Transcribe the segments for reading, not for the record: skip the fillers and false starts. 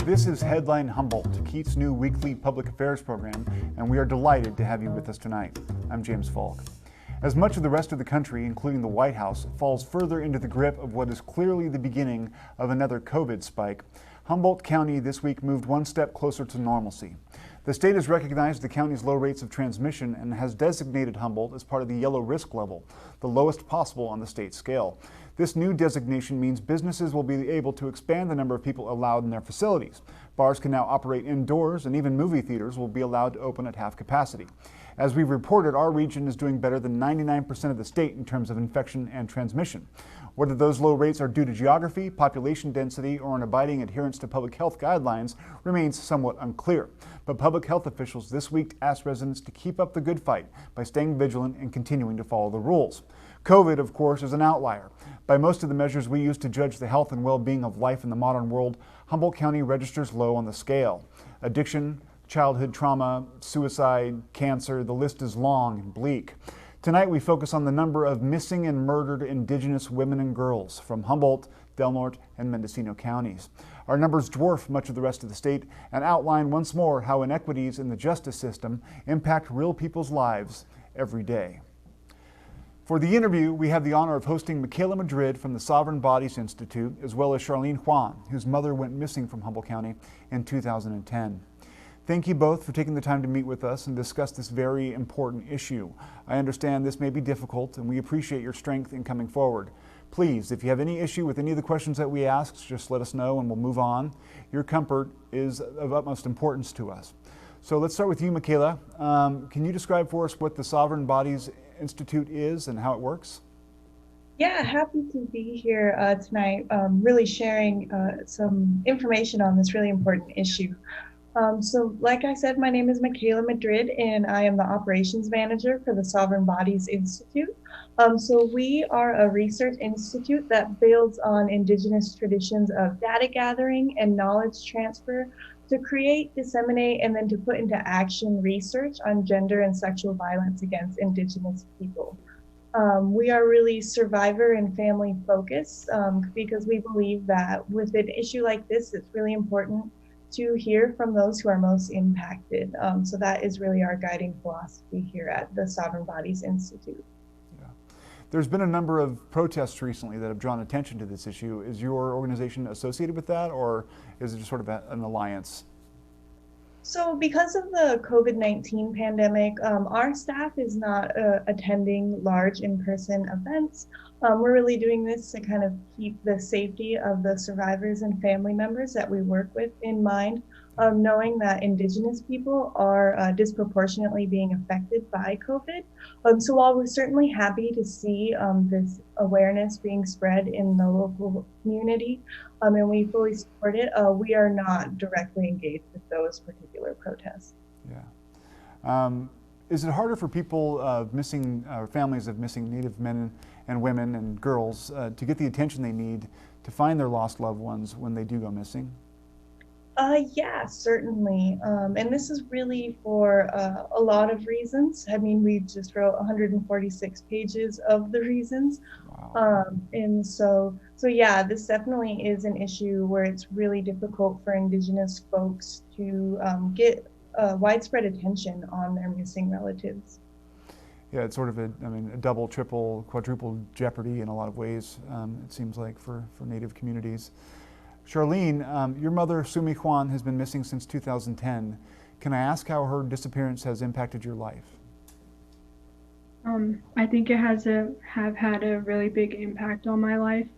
This is Headline Humboldt, KEET's new weekly public affairs program, and we are delighted to have you with us tonight. I'm James Faulk. As much of the rest of the country, including the White House, falls further into the grip of what is clearly the beginning of another COVID spike, Humboldt County this week moved one step closer to normalcy. The state has recognized the county's low rates of transmission and has designated Humboldt as part of the yellow risk level, the lowest possible on the state scale. This new designation means businesses will be able to expand the number of people allowed in their facilities. Bars can now operate indoors, and even movie theaters will be allowed to open at half capacity. As we've reported, our region is doing better than 99% of the state in terms of infection and transmission. Whether those low rates are due to geography, population density, or an abiding adherence to public health guidelines remains somewhat unclear. But public health officials this week asked residents to keep up the good fight by staying vigilant and continuing to follow the rules. COVID, of course, is an outlier. By most of the measures we use to judge the health and well-being of life in the modern world, Humboldt County registers low on the scale. Addiction, childhood trauma, suicide, cancer, the list is long and bleak. Tonight we focus on the number of missing and murdered indigenous women and girls from Humboldt, Del Norte, and Mendocino counties. Our numbers dwarf much of the rest of the state and outline once more how inequities in the justice system impact real people's lives every day. For the interview, we have the honor of hosting Michaela Madrid from the Sovereign Bodies Institute, as well as Charlene Juan, whose mother went missing from Humboldt County in 2010. Thank you both for taking the time to meet with us and discuss this very important issue. I understand this may be difficult, and we appreciate your strength in coming forward. Please, if you have any issue with any of the questions that we ask, just let us know and we'll move on. Your comfort is of utmost importance to us. So let's start with you, Michaela. Can you describe for us what the Sovereign Bodies Institute is and how it works? Yeah, happy to be here tonight, really sharing some information on this really important issue. So like I said, my name is Michaela Madrid, and I am the operations manager for the Sovereign Bodies Institute. So we are a research institute that builds on indigenous traditions of data gathering and knowledge transfer to create, disseminate, and then to put into action research on gender and sexual violence against indigenous people. We are really survivor and family focused because we believe that with an issue like this, it's really important to hear from those who are most impacted. So that is really our guiding philosophy here at the Sovereign Bodies Institute. Yeah. There's been a number of protests recently that have drawn attention to this issue. Is your organization associated with that, or is it just sort of an alliance? So because of the COVID-19 pandemic, our staff is not attending large in-person events. We're really doing this to kind of keep the safety of the survivors and family members that we work with in mind, knowing that indigenous people are disproportionately being affected by COVID. So while we're certainly happy to see this awareness being spread in the local community, and we fully support it, we are not directly engaged with those particular protests. Yeah. Is it harder for people missing, or families of missing Native men and women and girls to get the attention they need to find their lost loved ones when they do go missing? Yeah, certainly. And this is really for a lot of reasons. I mean, we just wrote 146 pages of the reasons. Wow. And so yeah, this definitely is an issue where it's really difficult for indigenous folks to get widespread attention on their missing relatives. Yeah, it's sort of a double, triple, quadruple jeopardy in a lot of ways, it seems like, for Native communities. Charlene, your mother, Sumi Juan, has been missing since 2010. Can I ask how her disappearance has impacted your life? I think it has have had a really big impact on my life.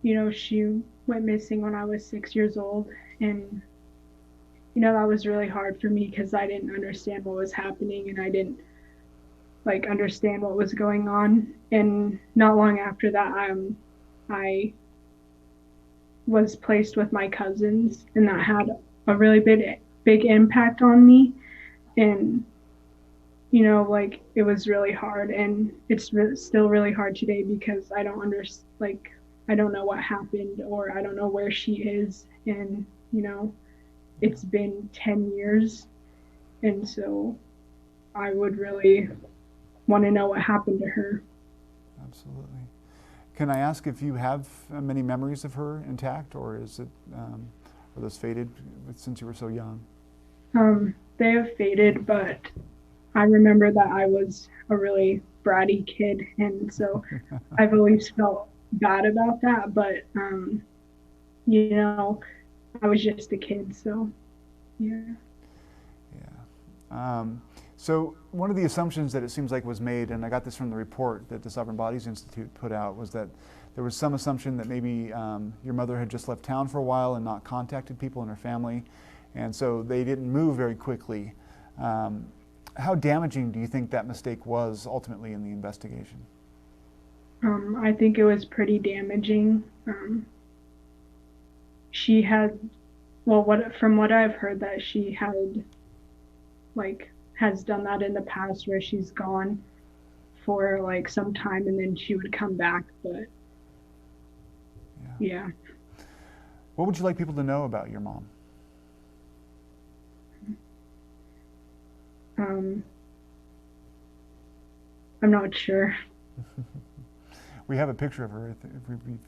You know, she went missing when I was 6 years old, and you know, that was really hard for me because I didn't understand what was happening, and I didn't understand what was going on. And not long after that, I was placed with my cousins, and that had a really big impact on me. And you know, it was really hard, and it's still really hard today because I don't I don't know what happened, or I don't know where she is. And you know, it's been 10 years, and so I would really want to know what happened to her. Absolutely. Can I ask if you have many memories of her intact, or is it, Are those faded since you were so young? They have faded, but I remember that I was a really bratty kid, and so I've always felt bad about that. But you know, I was just a kid, so yeah. Yeah. So one of the assumptions that it seems like was made, and I got this from the report that the Sovereign Bodies Institute put out, was that there was some assumption that maybe your mother had just left town for a while and not contacted people in her family, and so they didn't move very quickly. How damaging do you think that mistake was ultimately in the investigation? I think it was pretty damaging. She had, well, from what I've heard, that she had, like, has done that in the past, where she's gone for like some time and then she would come back. But yeah. What would you like people to know about your mom? I'm not sure. We have a picture of her.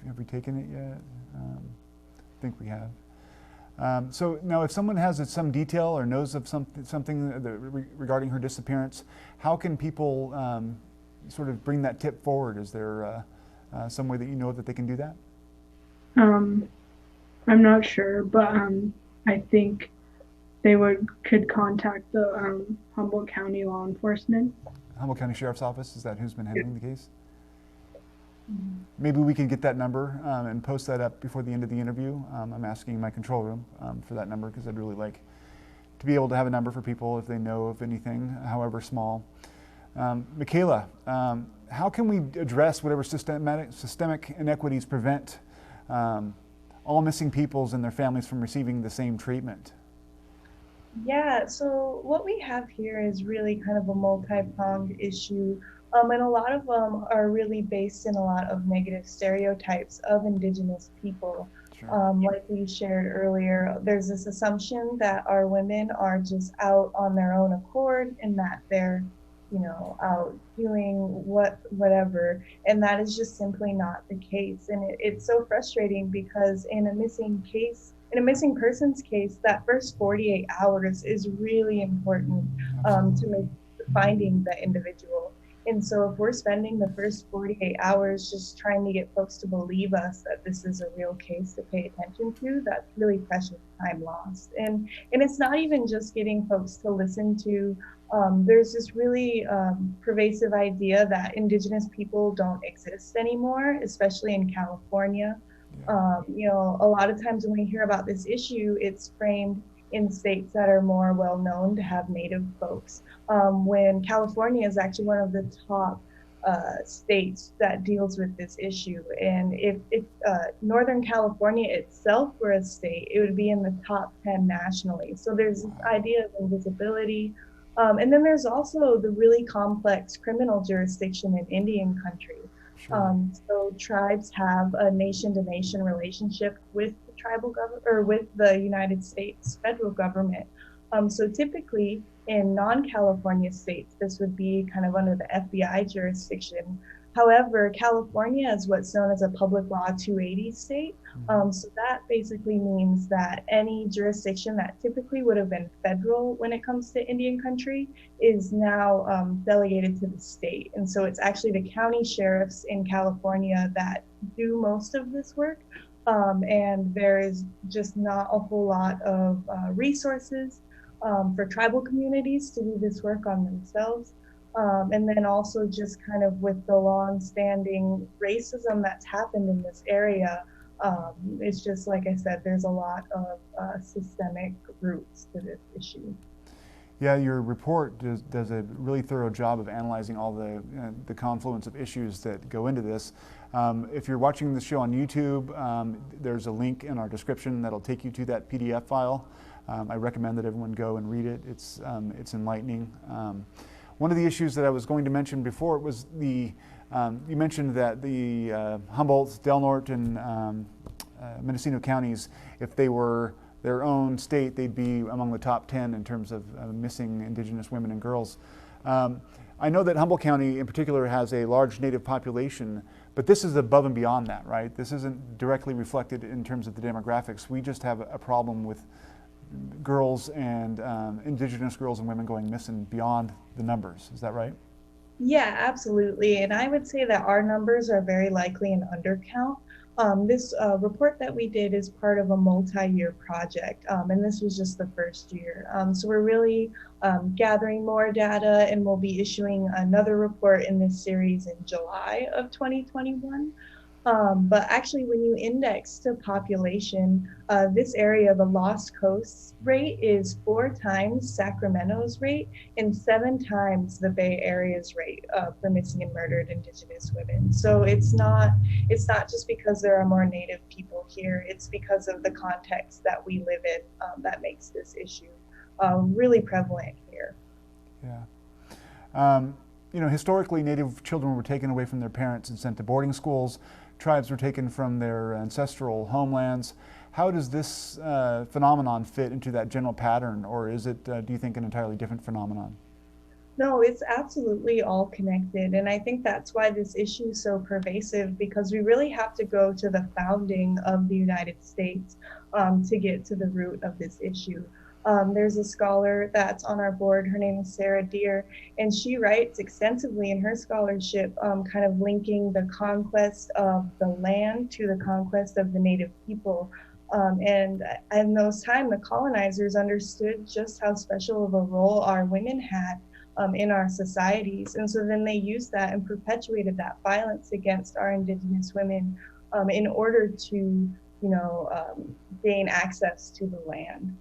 Have we taken it yet? I think we have. So now, if someone has some detail or knows of something regarding her disappearance, how can people sort of bring that tip forward? Is there some way that you know that they can do that? I'm not sure, but I think they could contact the Humboldt County law enforcement. Humboldt County Sheriff's Office, is that who's been handling the case? Maybe we can get that number and post that up before the end of the interview. I'm asking my control room for that number, because I'd really like to be able to have a number for people if they know of anything, however small. Michaela, how can we address whatever systemic inequities prevent all missing peoples and their families from receiving the same treatment? Yeah, so what we have here is really kind of a multi-pronged issue. And a lot of them are really based in a lot of negative stereotypes of indigenous people. Sure. Like we shared earlier, there's this assumption that our women are just out on their own accord and that they're, out doing whatever. And that is just simply not the case. And it's so frustrating, because in a missing person's case, that first 48 hours is really important to make finding the individual. And so if we're spending the first 48 hours just trying to get folks to believe us that this is a real case to pay attention to, that's really precious time lost. And it's not even just getting folks to listen to, there's this really pervasive idea that indigenous people don't exist anymore, especially in California. A lot of times when we hear about this issue, it's framed in states that are more well known to have Native folks, when California is actually one of the top states that deals with this issue. And if Northern California itself were a state, it would be in the top 10 nationally. So there's this idea of invisibility. And then there's also the really complex criminal jurisdiction in Indian country. Sure. So tribes have a nation-to-nation relationship with the tribal government, or with the United States federal government. So typically in non-California states, this would be kind of under the FBI jurisdiction. However, California is what's known as a public law 280 state. So that basically means that any jurisdiction that typically would have been federal when it comes to Indian country is now delegated to the state. And so it's actually the county sheriffs in California that do most of this work. And there is just not a whole lot of resources for tribal communities to do this work on themselves. And then also just kind of with the long-standing racism that's happened in this area, it's just, like I said, there's a lot of systemic roots to this issue. Yeah, your report does a really thorough job of analyzing all the confluence of issues that go into this. If you're watching this show on YouTube, there's a link in our description that'll take you to that PDF file. I recommend that everyone go and read it. It's enlightening. One of the issues that I was going to mention before was you mentioned that the Humboldt, Del Norte, and Mendocino counties, if they were their own state, they'd be among the top 10 in terms of missing indigenous women and girls. I know that Humboldt County in particular has a large Native population, But this is above and beyond that, right? This isn't directly reflected in terms of the demographics. We just have a problem with girls and indigenous girls and women going missing beyond the numbers. Is that right? Yeah, absolutely. And I would say that our numbers are very likely an undercount. This report that we did is part of a multi-year project, and this was just the first year. So we're really gathering more data, and we'll be issuing another report in this series in July of 2021. But actually, when you index to population, this area, the Lost Coast rate is 4 times Sacramento's rate and 7 times the Bay Area's rate for missing and murdered Indigenous women. So it's not just because there are more Native people here. It's because of the context that we live in that makes this issue really prevalent here. Yeah. You know, historically, Native children were taken away from their parents and sent to boarding schools. Tribes were taken from their ancestral homelands. How does this phenomenon fit into that general pattern, or is it, do you think, an entirely different phenomenon? No, it's absolutely all connected. And I think that's why this issue is so pervasive, because we really have to go to the founding of the United States to get to the root of this issue. There's a scholar that's on our board, her name is Sarah Deer, and she writes extensively in her scholarship kind of linking the conquest of the land to the conquest of the Native people. And in those times, the colonizers understood just how special of a role our women had in our societies. And so then they used that and perpetuated that violence against our Indigenous women in order to, you know, gain access to the land.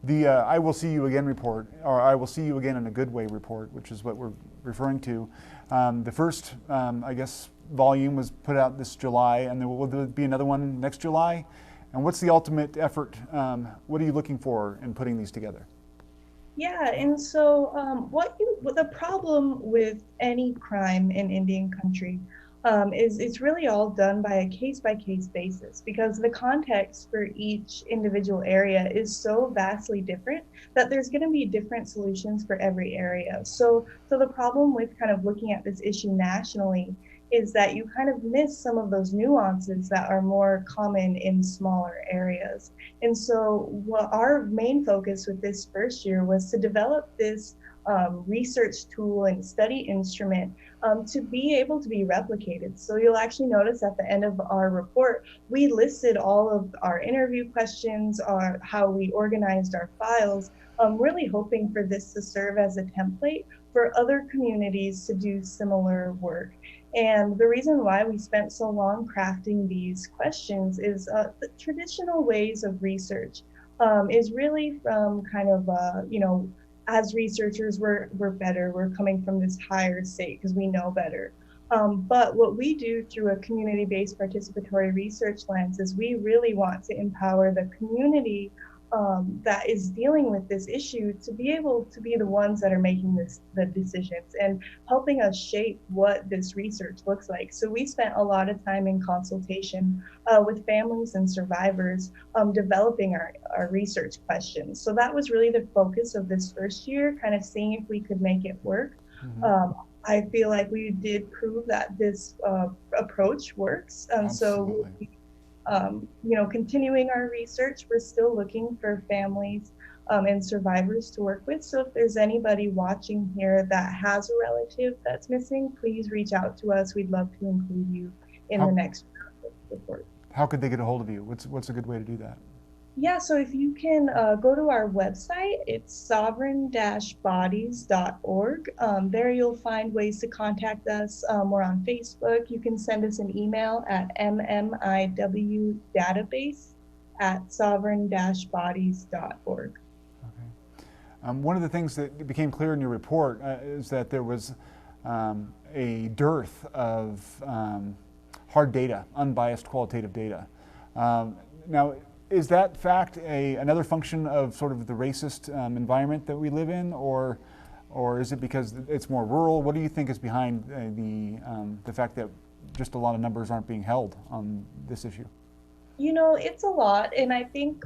The I Will See You Again report, or I Will See You Again in a Good Way report, which is what we're referring to. The first, I guess, volume was put out this July, and there will be another one next July. And what's the ultimate effort? What are you looking for in putting these together? Yeah, and so what the problem with any crime in Indian country is it's really all done by a case-by-case basis, because the context for each individual area is so vastly different that there's going to be different solutions for every area. So the problem with kind of looking at this issue nationally is that you kind of miss some of those nuances that are more common in smaller areas. And so what our main focus with this first year was to develop this research tool and study instrument to be able to be replicated. So you'll actually notice at the end of our report, we listed all of our interview questions, how we organized our files, really hoping for this to serve as a template for other communities to do similar work. And the reason why we spent so long crafting these questions is the traditional ways of research is really from kind of, you know, as researchers, we're better. We're coming from this higher state because we know better. But what we do through a community-based participatory research lens is we really want to empower the community that is dealing with this issue to be able to be the ones that are making the decisions and helping us shape what this research looks like. So we spent a lot of time in consultation with families and survivors developing our research questions. So that was really the focus of this first year, kind of seeing if we could make it work. Mm-hmm. I feel like we did prove that this approach works. So you know, continuing our research, we're still looking for families and survivors to work with. So if there's anybody watching here that has a relative that's missing, please reach out to us. We'd love to include you in the next report. How could they get a hold of you? What's a good way to do that? Yeah, so if you can go to our website, it's sovereign-bodies.org. There you'll find ways to contact us. We're on Facebook. You can send us an email at mmiwdatabase@sovereign-bodies.org. Okay. One of the things that became clear in your report is that there was a dearth of hard data, unbiased qualitative data. Now, is that fact another function of sort of the racist environment that we live in, or is it because it's more rural? What do you think is behind the fact that just a lot of numbers aren't being held on this issue? You know, it's a lot. And I think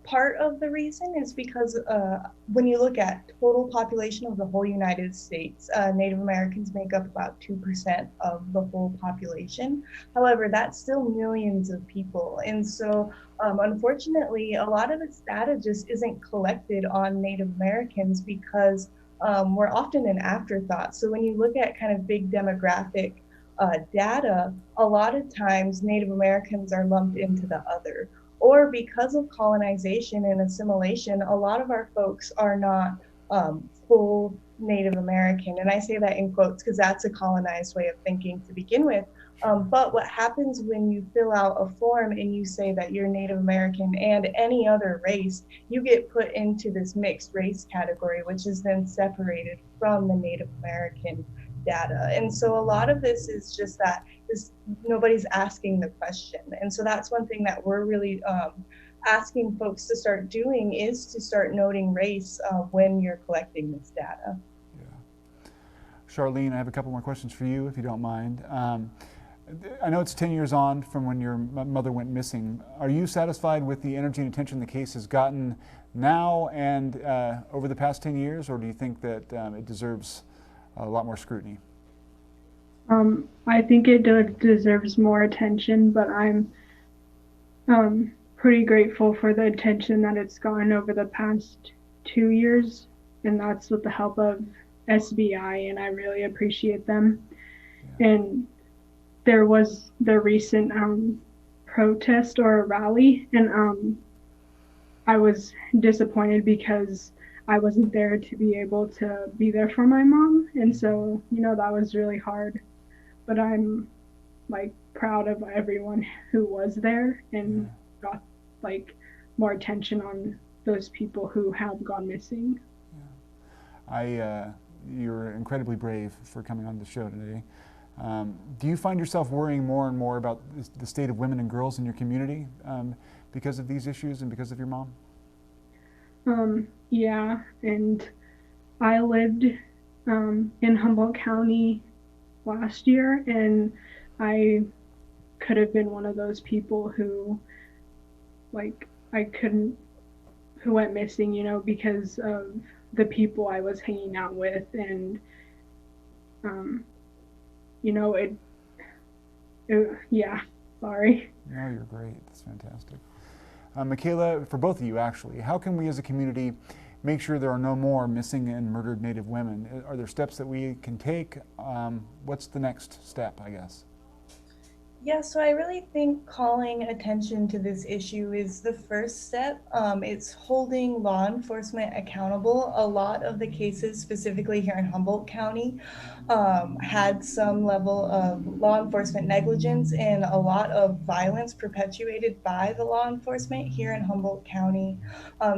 part of the reason is because when you look at total population of the whole United States, Native Americans make up about 2% of the whole population. However, that's still millions of people. And so, unfortunately, a lot of this data just isn't collected on Native Americans because we're often an afterthought. So when you look at kind of big demographic data, a lot of times Native Americans are lumped into the other. Or because of colonization and assimilation, a lot of our folks are not full Native American. And I say that in quotes because that's a colonized way of thinking to begin with. But what happens when you fill out a form and you say that you're Native American and any other race, you get put into this mixed race category, which is then separated from the Native American data. And so a lot of this is just that nobody's asking the question. And so that's one thing that we're really asking folks to start doing is to start noting race when you're collecting this data. Yeah. Charlene, I have a couple more questions for you, if you don't mind. I know it's 10 years on from when your mother went missing. Are you satisfied with the energy and attention the case has gotten now and over the past 10 years, or do you think that it deserves a lot more scrutiny? I think it deserves more attention, but I'm pretty grateful for the attention that it's gotten over the past 2 years, and that's with the help of SBI, and I really appreciate them. Yeah. And there was the recent protest or rally, and I was disappointed because I wasn't there to be able to be there for my mom. And so, you know, that was really hard. But I'm like proud of everyone who was there and got like more attention on those people who have gone missing. Yeah. You're incredibly brave for coming on the show today. Do you find yourself worrying more and more about the state of women and girls in your community because of these issues and because of your mom? Yeah, and I lived in Humboldt County last year, and I could have been one of those people who, like, who went missing, you know, because of the people I was hanging out with, and, you know, yeah, sorry. No, you're great. That's fantastic. Michaela, for both of you actually, how can we as a community make sure there are no more missing and murdered Native women? Are there steps that we can take? What's the next step, I guess? Yeah, so I really think calling attention to this issue is the first step. It's holding law enforcement accountable. A lot of the cases, specifically here in Humboldt County, had some level of law enforcement negligence and a lot of violence perpetuated by the law enforcement here in Humboldt County.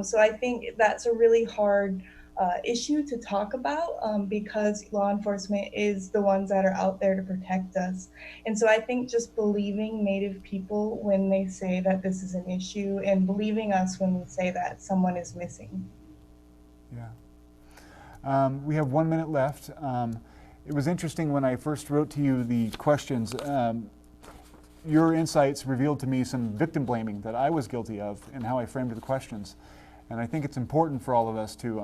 So I think that's a really hard issue to talk about because law enforcement is the ones that are out there to protect us. And so I think just believing Native people when they say that this is an issue and believing us when we say that someone is missing. Yeah. We have 1 minute left. It was interesting when I first wrote to you the questions. Your insights revealed to me some victim blaming that I was guilty of in how I framed the questions. And I think it's important for all of us to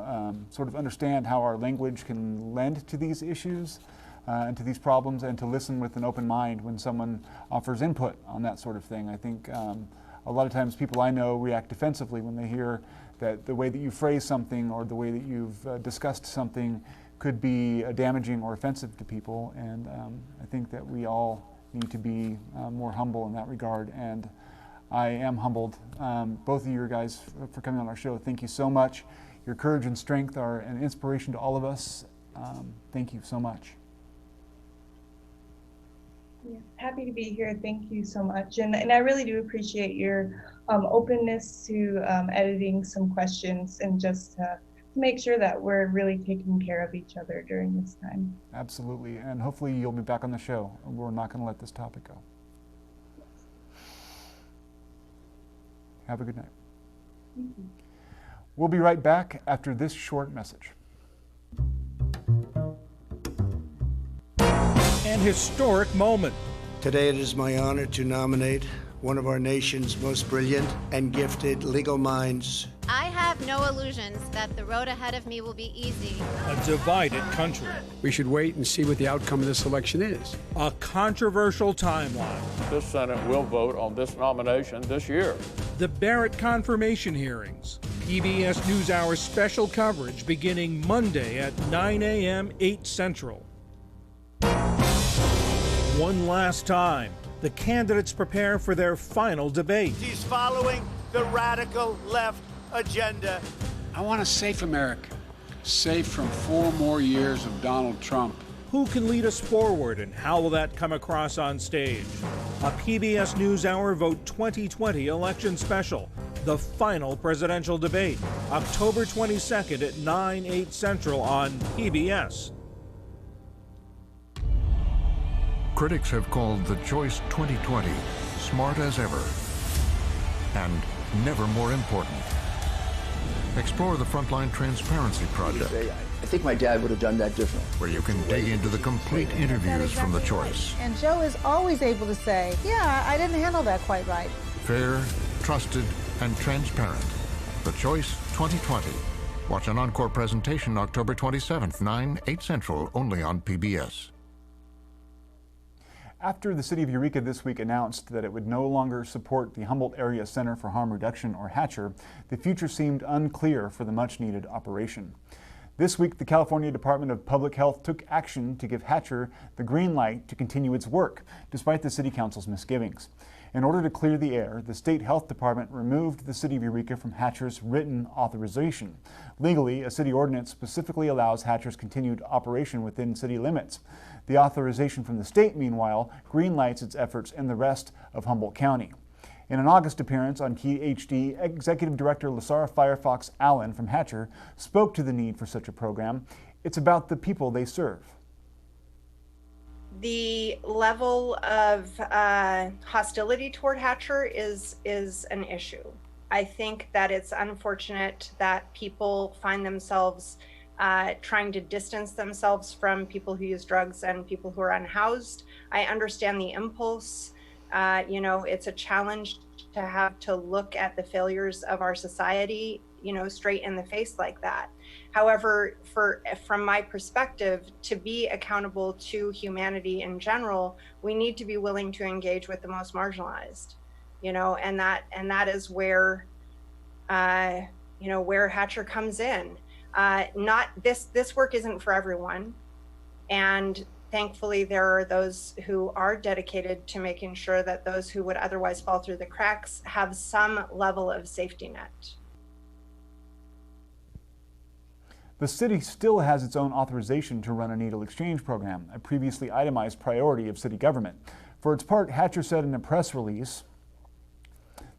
sort of understand how our language can lend to these issues and to these problems, and to listen with an open mind when someone offers input on that sort of thing. I think a lot of times people I know react defensively when they hear that the way that you phrase something or the way that you've discussed something could be damaging or offensive to people. And I think that we all need to be more humble in that regard. And I am humbled. Both of you guys for coming on our show. Thank you so much. Your courage and strength are an inspiration to all of us. Thank you so much. Yeah, happy to be here. Thank you so much. And I really do appreciate your openness to editing some questions and just to make sure that we're really taking care of each other during this time. Absolutely. And hopefully you'll be back on the show. We're not going to let this topic go. Have a good night. Mm-hmm. We'll be right back after this short message. An historic moment. Today it is my honor to nominate one of our nation's most brilliant and gifted legal minds. I have no illusions that the road ahead of me will be easy. A divided country. We should wait and see what the outcome of this election is. A controversial timeline. This Senate will vote on this nomination this year. The Barrett confirmation hearings. PBS NewsHour special coverage beginning Monday at 9 a.m. 8 Central. One last time, the candidates prepare for their final debate. He's following the radical left agenda. I want a safe America, safe from 4 more years of Donald Trump. Who can lead us forward, and how will that come across on stage? A PBS NewsHour Vote 2020 election special, the final presidential debate, October 22nd at 9/8 Central on PBS. Critics have called the Choice 2020 smart as ever and never more important. Explore the Frontline Transparency Project. I think my dad would have done that differently. Where you can dig into the complete interviews from the Choice. And Joe is always able to say, yeah, I didn't handle that quite right. Fair, trusted, and transparent. The Choice 2020. Watch an encore presentation October 27th, 9/8 Central, only on PBS. After the city of Eureka this week announced that it would no longer support the Humboldt Area Center for Harm Reduction, or HACHR, the future seemed unclear for the much-needed operation. This week, the California Department of Public Health took action to give HACHR the green light to continue its work, despite the City Council's misgivings. In order to clear the air, the State Health Department removed the City of Eureka from HACHR's written authorization. Legally, a city ordinance specifically allows HACHR's continued operation within city limits. The authorization from the state, meanwhile, greenlights its efforts in the rest of Humboldt County. In an August appearance on KEET HD, Executive Director Lasara Firefox Allen from HACHR spoke to the need for such a program. It's about the people they serve. The level of hostility toward HACHR is an issue. I think that it's unfortunate that people find themselves trying to distance themselves from people who use drugs and people who are unhoused. I understand the impulse. It's a challenge to have to look at the failures of our society, straight in the face like that. However, from my perspective, to be accountable to humanity in general, we need to be willing to engage with the most marginalized, and that is where, where HACHR comes in. This work isn't for everyone, and thankfully there are those who are dedicated to making sure that those who would otherwise fall through the cracks have some level of safety net. The city still has its own authorization to run a needle exchange program, a previously itemized priority of city government. For its part, HACHR said in a press release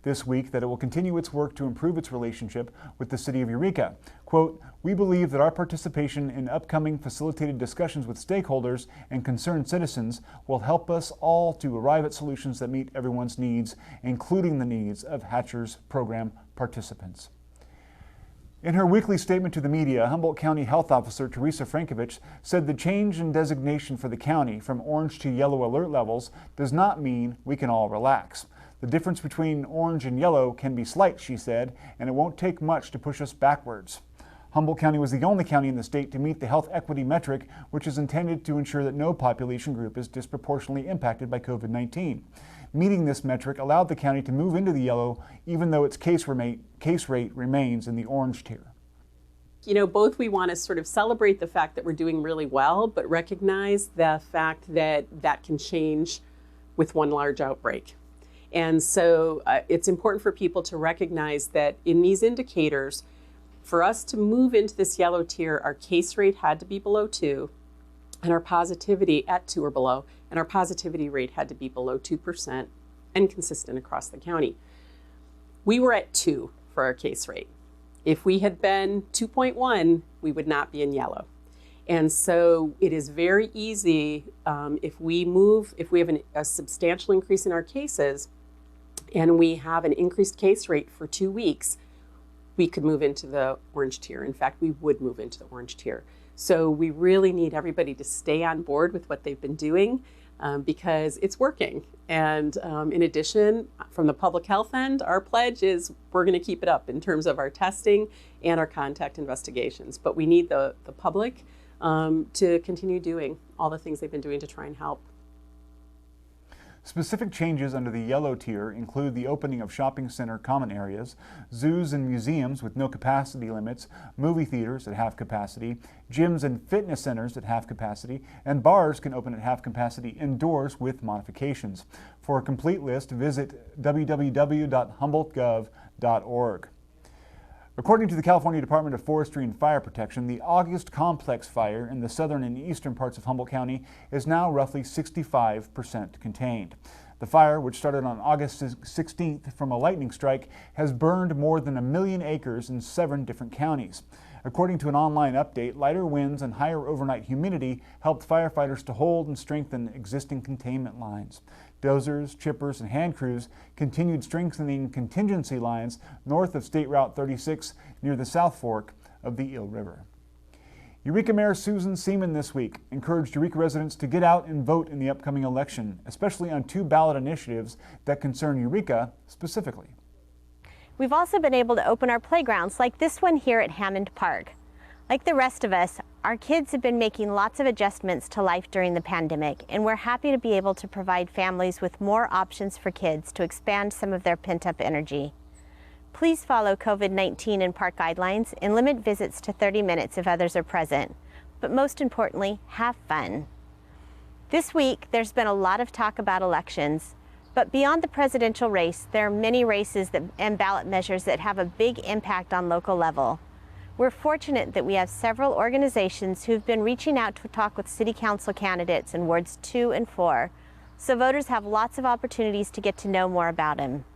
this week that it will continue its work to improve its relationship with the city of Eureka. Quote, "We believe that our participation in upcoming facilitated discussions with stakeholders and concerned citizens will help us all to arrive at solutions that meet everyone's needs, including the needs of HACHR's program participants." In her weekly statement to the media, Humboldt County Health Officer Teresa Frankovich said the change in designation for the county from orange to yellow alert levels does not mean we can all relax. The difference between orange and yellow can be slight, she said, and it won't take much to push us backwards. Humboldt County was the only county in the state to meet the health equity metric, which is intended to ensure that no population group is disproportionately impacted by COVID-19. Meeting this metric allowed the county to move into the yellow, even though its case rate remains in the orange tier. Both we want to sort of celebrate the fact that we're doing really well, but recognize the fact that that can change with one large outbreak. And so it's important for people to recognize that in these indicators, for us to move into this yellow tier, our case rate had to be below 2, and our positivity at 2 or below, and our positivity rate had to be below 2% and consistent across the county. We were at 2 for our case rate. If we had been 2.1, we would not be in yellow. And so it is very easy if we have a substantial increase in our cases and we have an increased case rate for 2 weeks, we could move into the orange tier. In fact, we would move into the orange tier. So we really need everybody to stay on board with what they've been doing. because it's working. And in addition, from the public health end, our pledge is we're going to keep it up in terms of our testing and our contact investigations. But we need the public to continue doing all the things they've been doing to try and help. Specific changes under the yellow tier include the opening of shopping center common areas, zoos and museums with no capacity limits, movie theaters at half capacity, gyms and fitness centers at half capacity, and bars can open at half capacity indoors with modifications. For a complete list, visit www.humboldtgov.org. According to the California Department of Forestry and Fire Protection, the August complex fire in the southern and eastern parts of Humboldt County is now roughly 65% contained. The fire, which started on August 16th from a lightning strike, has burned more than 1 million acres in 7 different counties. According to an online update, lighter winds and higher overnight humidity helped firefighters to hold and strengthen existing containment lines. Dozers, chippers, and hand crews continued strengthening contingency lines north of State Route 36 near the South Fork of the Eel River. Eureka Mayor Susan Seaman this week encouraged Eureka residents to get out and vote in the upcoming election, especially on 2 ballot initiatives that concern Eureka specifically. We've also been able to open our playgrounds like this one here at Hammond Park. Like the rest of us, our kids have been making lots of adjustments to life during the pandemic, and we're happy to be able to provide families with more options for kids to expand some of their pent-up energy. Please follow COVID-19 and park guidelines and limit visits to 30 minutes if others are present. But most importantly, have fun. This week, there's been a lot of talk about elections, but beyond the presidential race, there are many races and ballot measures that have a big impact on local level. We're fortunate that we have several organizations who've been reaching out to talk with City Council candidates in Wards 2 and 4, so voters have lots of opportunities to get to know more about them.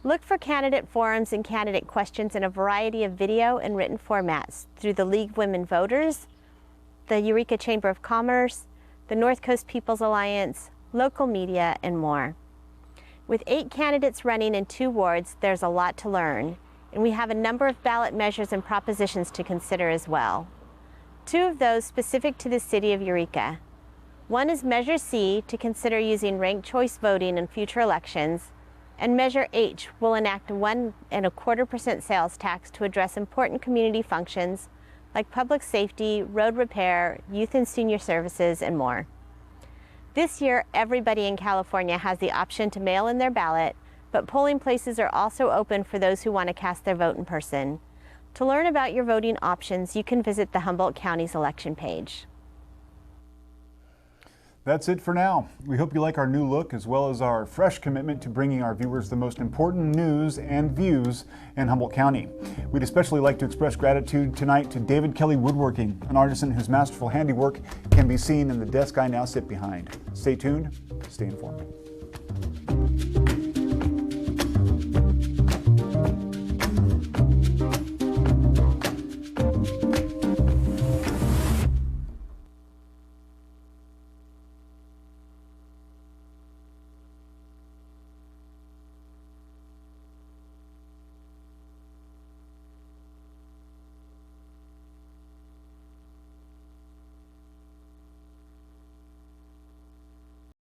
Look for candidate forums and candidate questions in a variety of video and written formats through the League of Women Voters, the Eureka Chamber of Commerce, the North Coast People's Alliance, local media, and more. With 8 candidates running in 2 wards, there's a lot to learn, and we have a number of ballot measures and propositions to consider as well. 2 of those specific to the city of Eureka. One is Measure C, to consider using ranked choice voting in future elections, and Measure H will enact a 1.25% sales tax to address important community functions like public safety, road repair, youth and senior services, and more. This year, everybody in California has the option to mail in their ballot, but polling places are also open for those who want to cast their vote in person. To learn about your voting options, you can visit the Humboldt County's election page. That's it for now. We hope you like our new look as well as our fresh commitment to bringing our viewers the most important news and views in Humboldt County. We'd especially like to express gratitude tonight to David Kelly Woodworking, an artisan whose masterful handiwork can be seen in the desk I now sit behind. Stay tuned, stay informed.